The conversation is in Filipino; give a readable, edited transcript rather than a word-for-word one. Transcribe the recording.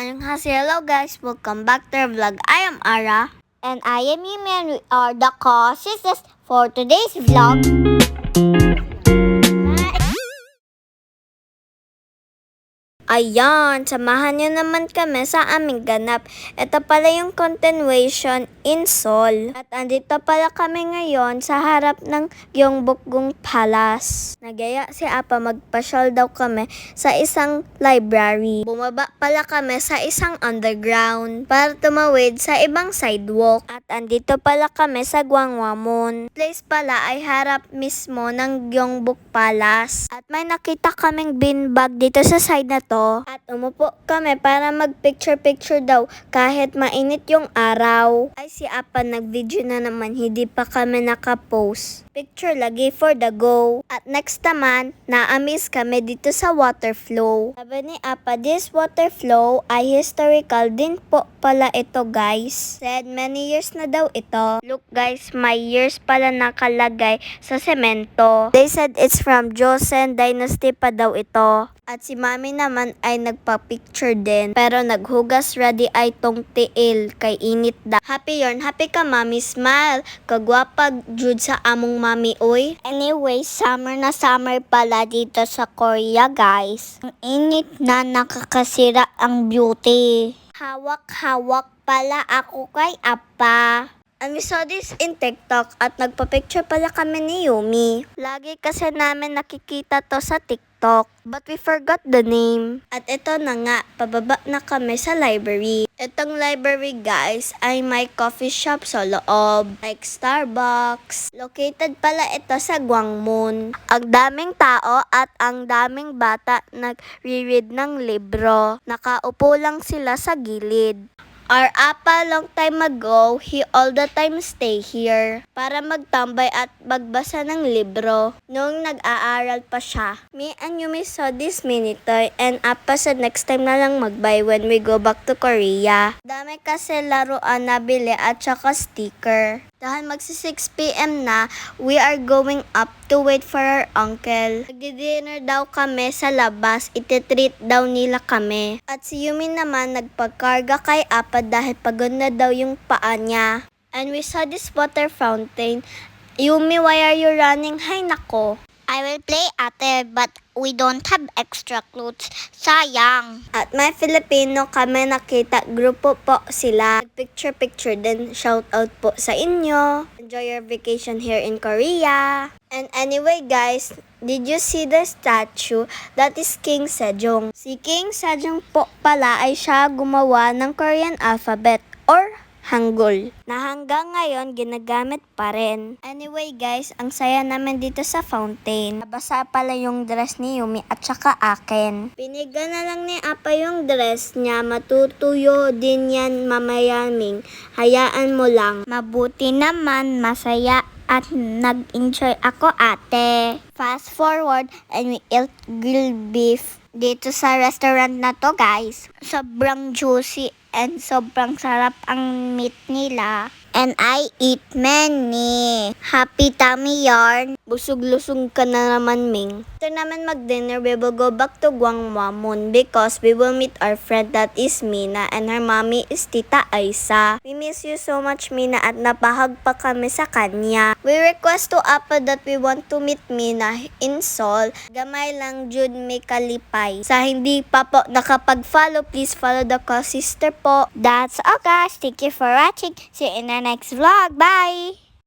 Annyeonghaseyo, hello guys, welcome back to our vlog. I am Ara. And I am Yumi and we are the co-sisters for today's vlog. Ayan, samahan nyo naman kami sa aming ganap. Ito pala yung continuation in Seoul. At andito pala kami ngayon sa harap ng Gyeongbokgung Palace. Nagaya si Apa magpasyal daw kami sa isang library. Bumaba pala kami sa isang underground para tumawid sa ibang sidewalk. At andito pala kami sa Gwanghwamun. Place pala ay harap mismo ng Gyeongbok Palace. At may nakita kaming beanbag dito sa side na to. At umupo kami para mag-picture-picture daw kahit mainit yung araw. Ay si Apa nag-video na naman, hindi pa kami nakapost. Picture lagi for the go. At next naman, na-amaze kami dito sa water flow. Sabi ni Apa, this water flow ay historical din po pala ito guys. Said many years na daw ito. Look guys, may years pala nakalagay sa semento. They said it's from Joseon Dynasty pa daw ito. At si Mami naman ay nagpa-picture din. Pero naghugas ready ay tong tiil kay init da. Happy yarn, happy ka Mami, smile. Kagwapag jud sa among Mami oy. Anyway, summer na summer pala dito sa Korea guys. Ang init na nakakasira ang beauty. Hawak-hawak pala ako kay Apa. And we saw this in TikTok at nagpa-picture pala kami ni Yumi. Lagi kasi namin nakikita to sa TikTok, but we forgot the name. At ito na nga, pababa na kami sa library. Itong library guys ay may coffee shop sa loob, like Starbucks. Located pala ito sa Gwanghwamun. Ang daming tao at ang daming bata nagre-read ng libro. Nakaupo lang sila sa gilid. Our Apa long time ago, he all the time stay here para magtambay at magbasa ng libro noong nag-aaral pa siya. Me and Yumi saw this mini toy and Apa said next time na lang mag-buy when we go back to Korea. Dami kasi laruan na bili at saka sticker. Dahil magsi 6 PM na, we are going up to wait for our uncle. Nagdi-dinner daw kami sa labas, ititreat daw nila kami. At si Yumi naman nagpagkarga kay Apa dahil pagod na daw yung paa niya. And we saw this water fountain. Yumi, why are you running? Hay nako. I will play ate, but we don't have extra clothes. Sayang. At may Filipino kami nakita. Grupo po sila. Picture-picture din. Shout out po sa inyo. Enjoy your vacation here in Korea. And anyway guys, did you see the statue? That is King Sejong. Si King Sejong po pala ay siya gumawa ng Korean alphabet or Hangul, na hanggang ngayon ginagamit pa rin. Anyway guys, ang saya naman dito sa fountain. Nabasa pala yung dress ni Yumi at saka akin. Piniga na lang ni Apa yung dress niya, matutuyo din yan mamayaming. Hayaan mo lang. Mabuti naman, masaya at nag-enjoy ako ate. Fast forward and we ate grilled beef dito sa restaurant na to guys. Sobrang juicy and sobrang sarap ang meat nila. And I eat many. Happy tummy yarn. Busog-lusog ka na naman, Ming. After naman mag-dinner, we will go back to Gwanghwamun because we will meet our friend that is Mina and her mommy is Tita Aisa. We miss you so much, Mina, at napahag pa kami sa kanya. We request to Apa that we want to meet Mina in Seoul. Gamay lang jud may kalipay. Sa hindi pa po nakapag-follow, please follow the co-sister po. That's all guys. Thank you for watching. See you in the next vlog. Bye!